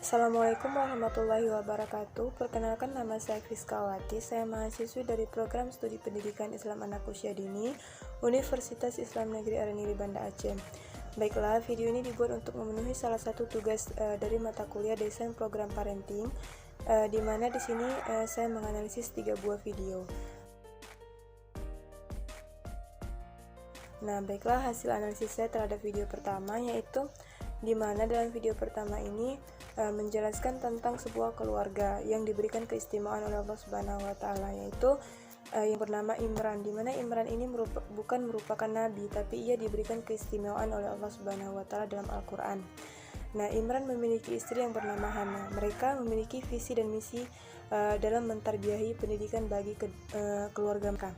Assalamualaikum warahmatullahi wabarakatuh. Perkenalkan, nama saya Fiskawati. Saya mahasiswi dari program studi pendidikan Islam anak usia dini Universitas Islam Negeri Araniri Banda Aceh. Baiklah, video ini dibuat untuk memenuhi salah satu tugas dari mata kuliah desain program parenting, di mana di sini saya menganalisis 3 buah video. Nah, baiklah, hasil analisis saya terhadap video pertama, yaitu di mana dalam video pertama ini menjelaskan tentang sebuah keluarga yang diberikan keistimewaan oleh Allah Subhanahu wa taala, yaitu yang bernama Imran, di mana Imran ini bukan merupakan nabi, tapi ia diberikan keistimewaan oleh Allah Subhanahu wa taala dalam Al-Qur'an. Nah, Imran memiliki istri yang bernama Hana. Mereka memiliki visi dan misi dalam mentarbiyahi pendidikan bagi keluarga mereka,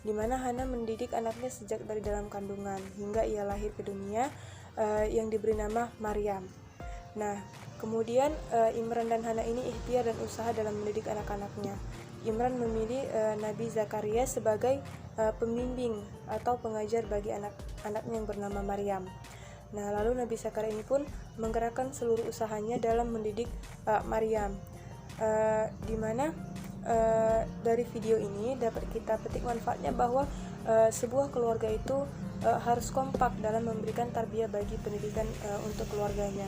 di mana Hana mendidik anaknya sejak dari dalam kandungan hingga ia lahir ke dunia, yang diberi nama Maryam. Nah, kemudian Imran dan Hana ini ikhtiar dan usaha dalam mendidik anak-anaknya. Imran memilih Nabi Zakaria sebagai pembimbing atau pengajar bagi anak-anaknya yang bernama Maryam. Nah, lalu Nabi Zakaria ini pun menggerakkan seluruh usahanya dalam mendidik Maryam, di mana dari video ini dapat kita petik manfaatnya bahwa sebuah keluarga itu harus kompak dalam memberikan tarbiyah bagi pendidikan untuk keluarganya,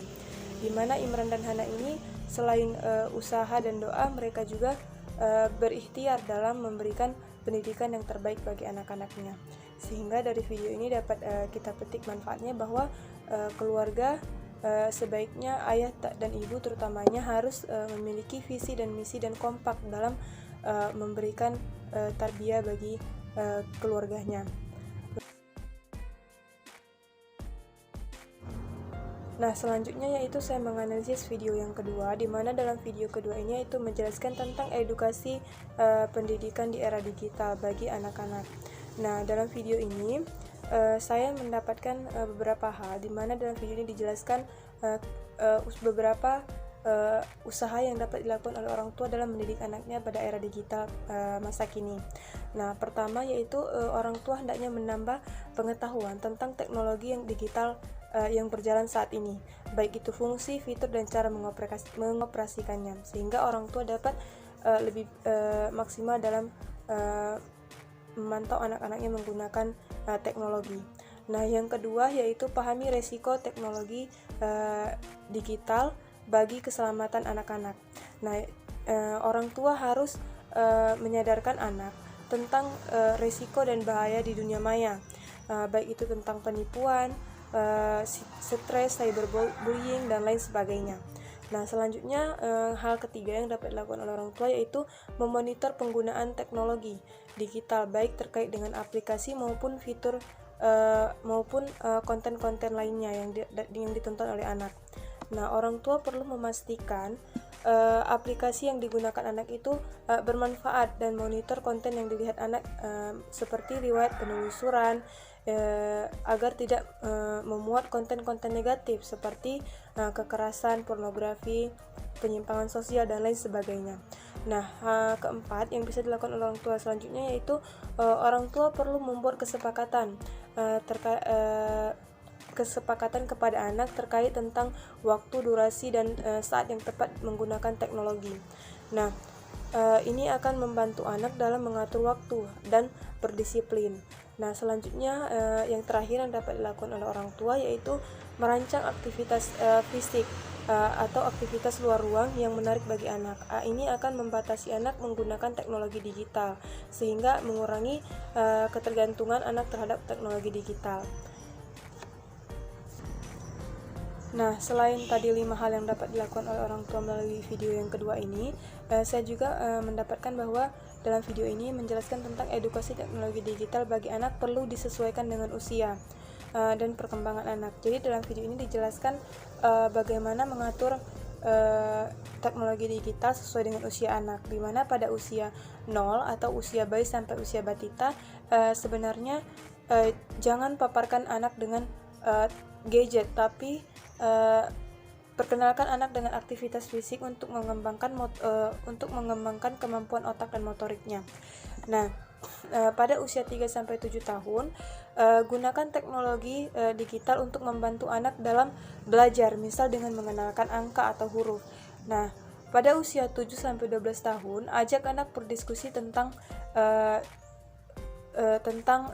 di mana Imran dan Hana ini selain usaha dan doa, mereka juga berikhtiar dalam memberikan pendidikan yang terbaik bagi anak-anaknya. Sehingga dari video ini dapat kita petik manfaatnya bahwa keluarga sebaiknya ayah dan ibu terutamanya harus memiliki visi dan misi dan kompak dalam memberikan tarbiyah bagi keluarganya. Nah, selanjutnya yaitu saya menganalisis video yang kedua, di mana dalam video kedua ini yaitu menjelaskan tentang edukasi pendidikan di era digital bagi anak-anak. Nah, dalam video ini saya mendapatkan beberapa hal, di mana dalam video ini dijelaskan beberapa usaha yang dapat dilakukan oleh orang tua dalam mendidik anaknya pada era digital masa kini. Nah, pertama yaitu orang tua hendaknya menambah pengetahuan tentang teknologi yang digital yang berjalan saat ini, baik itu fungsi, fitur, dan cara mengoperasikannya, sehingga orang tua dapat lebih maksimal dalam memantau anak-anaknya menggunakan teknologi. Nah, yang kedua yaitu pahami resiko teknologi digital bagi keselamatan anak-anak. Nah, orang tua harus menyadarkan anak tentang resiko dan bahaya di dunia maya, baik itu tentang penipuan, stres, cyberbullying, dan lain sebagainya. Nah, selanjutnya hal ketiga yang dapat dilakukan oleh orang tua yaitu memonitor penggunaan teknologi digital, baik terkait dengan aplikasi maupun fitur maupun konten-konten lainnya yang ditonton oleh anak. Nah, orang tua perlu memastikan aplikasi yang digunakan anak itu bermanfaat dan monitor konten yang dilihat anak, seperti riwayat penelusuran, agar tidak memuat konten-konten negatif seperti kekerasan, pornografi, penyimpangan sosial, dan lain sebagainya. Nah, keempat yang bisa dilakukan oleh orang tua selanjutnya yaitu orang tua perlu membuat kesepakatan kepada anak terkait tentang waktu, durasi, dan saat yang tepat menggunakan teknologi. Nah, ini akan membantu anak dalam mengatur waktu dan berdisiplin. Nah, selanjutnya yang terakhir yang dapat dilakukan oleh orang tua yaitu merancang aktivitas fisik atau aktivitas luar ruang yang menarik bagi anak. Ini akan membatasi anak menggunakan teknologi digital sehingga mengurangi ketergantungan anak terhadap teknologi digital. Nah, selain tadi 5 hal yang dapat dilakukan oleh orang tua melalui video yang kedua ini, saya juga mendapatkan bahwa dalam video ini menjelaskan tentang edukasi teknologi digital bagi anak perlu disesuaikan dengan usia dan perkembangan anak. Jadi dalam video ini dijelaskan bagaimana mengatur teknologi digital sesuai dengan usia anak, di mana pada usia 0 atau usia bayi sampai usia balita sebenarnya jangan paparkan anak dengan gadget, tapi perkenalkan anak dengan aktivitas fisik untuk mengembangkan kemampuan otak dan motoriknya. Nah, pada usia 3-7 tahun, gunakan teknologi digital untuk membantu anak dalam belajar, misal dengan mengenalkan angka atau huruf. Nah, pada usia 7-12 tahun, ajak anak berdiskusi tentang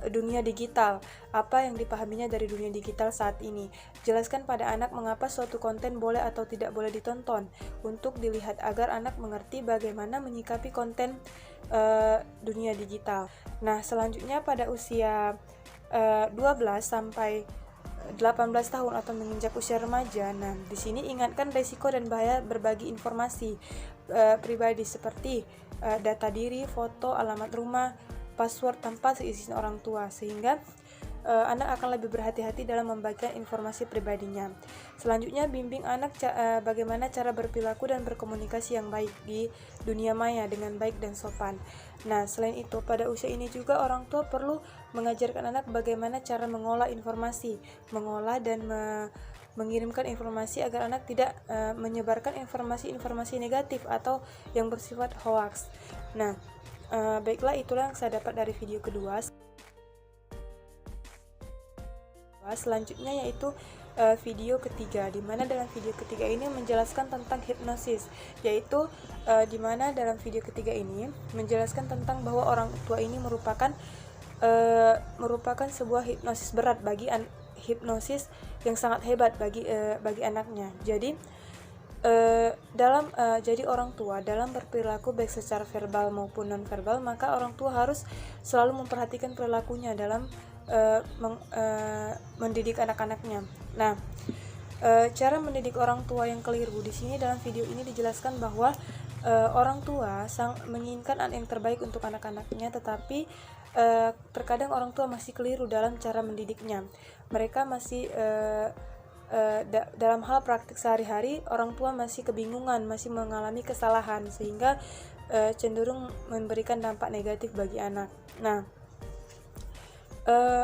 dunia digital, apa yang dipahaminya dari dunia digital saat ini. Jelaskan pada anak mengapa suatu konten boleh atau tidak boleh ditonton untuk dilihat agar anak mengerti bagaimana menyikapi konten dunia digital. Nah, selanjutnya pada usia 12 sampai 18 tahun atau menginjak usia remaja. Nah, di sini ingatkan risiko dan bahaya berbagi informasi pribadi seperti data diri, foto, alamat rumah, password tanpa seizin orang tua, sehingga anak akan lebih berhati-hati dalam membagikan informasi pribadinya. Selanjutnya, bimbing anak bagaimana cara berperilaku dan berkomunikasi yang baik di dunia maya dengan baik dan sopan. Nah, selain itu, pada usia ini juga orang tua perlu mengajarkan anak bagaimana cara mengolah informasi, mengolah dan mengirimkan informasi agar anak tidak menyebarkan informasi-informasi negatif atau yang bersifat hoax. Nah, baiklah, itulah yang saya dapat dari video kedua. Selanjutnya yaitu video ketiga, di mana dalam video ketiga ini menjelaskan tentang hipnosis, yaitu di mana dalam video ketiga ini menjelaskan tentang bahwa orang tua ini merupakan sebuah hipnosis berat hipnosis yang sangat hebat bagi anaknya. Jadi jadi orang tua dalam berperilaku baik secara verbal maupun non verbal, maka orang tua harus selalu memperhatikan perilakunya dalam mendidik anak-anaknya. Nah, cara mendidik orang tua yang keliru di sini dalam video ini dijelaskan bahwa orang tua menginginkan yang terbaik untuk anak-anaknya, tetapi terkadang orang tua masih keliru dalam cara mendidiknya. Mereka masih dalam hal praktik sehari-hari, orang tua masih kebingungan, masih mengalami kesalahan, sehingga cenderung memberikan dampak negatif bagi anak. Nah,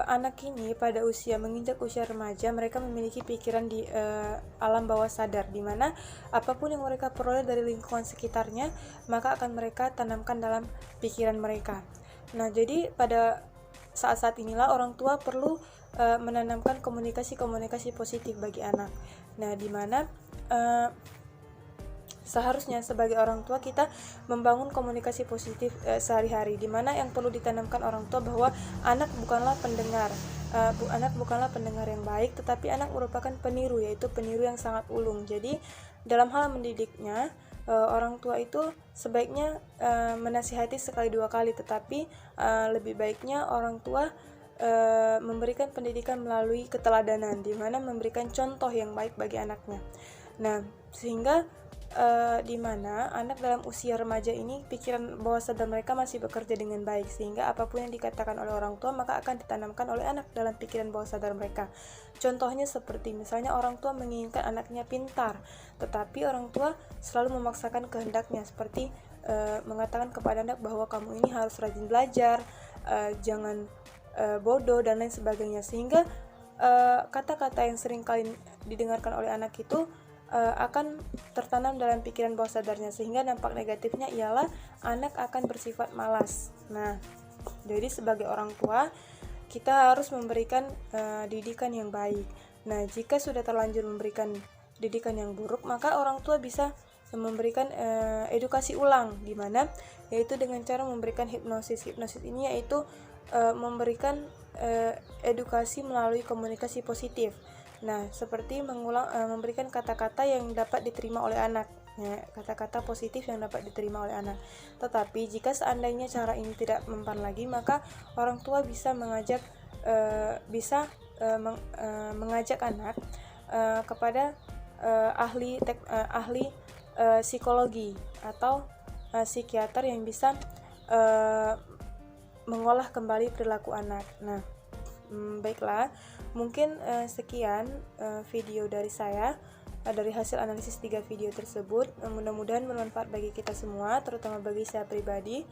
anak ini pada menginjak usia remaja, mereka memiliki pikiran di alam bawah sadar, di mana apapun yang mereka peroleh dari lingkungan sekitarnya, maka akan mereka tanamkan dalam pikiran mereka. Nah, jadi pada saat-saat inilah orang tua perlu menanamkan komunikasi positif bagi anak. Nah, di mana seharusnya sebagai orang tua kita membangun komunikasi positif sehari-hari, di mana yang perlu ditanamkan orang tua bahwa anak bukanlah pendengar, yang baik, tetapi anak merupakan peniru, yaitu peniru yang sangat ulung. Jadi dalam hal mendidiknya, orang tua itu sebaiknya menasihati sekali dua kali, tetapi lebih baiknya orang tua memberikan pendidikan melalui keteladanan, di mana memberikan contoh yang baik bagi anaknya. Nah, sehingga di mana anak dalam usia remaja ini pikiran bawah sadar mereka masih bekerja dengan baik, sehingga apapun yang dikatakan oleh orang tua maka akan ditanamkan oleh anak dalam pikiran bawah sadar mereka. Contohnya seperti misalnya orang tua menginginkan anaknya pintar, tetapi orang tua selalu memaksakan kehendaknya, seperti mengatakan kepada anak bahwa kamu ini harus rajin belajar, jangan bodoh dan lain sebagainya, sehingga kata-kata yang sering kali didengarkan oleh anak itu akan tertanam dalam pikiran bawah sadarnya, sehingga dampak negatifnya ialah anak akan bersifat malas. Nah, jadi sebagai orang tua kita harus memberikan didikan yang baik. Nah, jika sudah terlanjur memberikan didikan yang buruk, maka orang tua bisa memberikan edukasi ulang, di mana yaitu dengan cara memberikan hipnosis. Hipnosis ini yaitu memberikan edukasi melalui komunikasi positif. Nah, seperti memberikan kata-kata yang dapat diterima oleh anak, ya, kata-kata positif yang dapat diterima oleh anak. Tetapi jika seandainya cara ini tidak mempan lagi, maka orang tua bisa mengajak anak kepada ahli psikologi atau psikiater yang bisa mengolah kembali perilaku anak. Nah, baiklah, mungkin sekian video dari saya dari hasil analisis 3 video tersebut. Mudah-mudahan bermanfaat bagi kita semua, terutama bagi saya pribadi.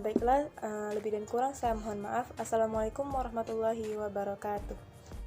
Baiklah, lebih dan kurang saya mohon maaf. Assalamualaikum warahmatullahi wabarakatuh.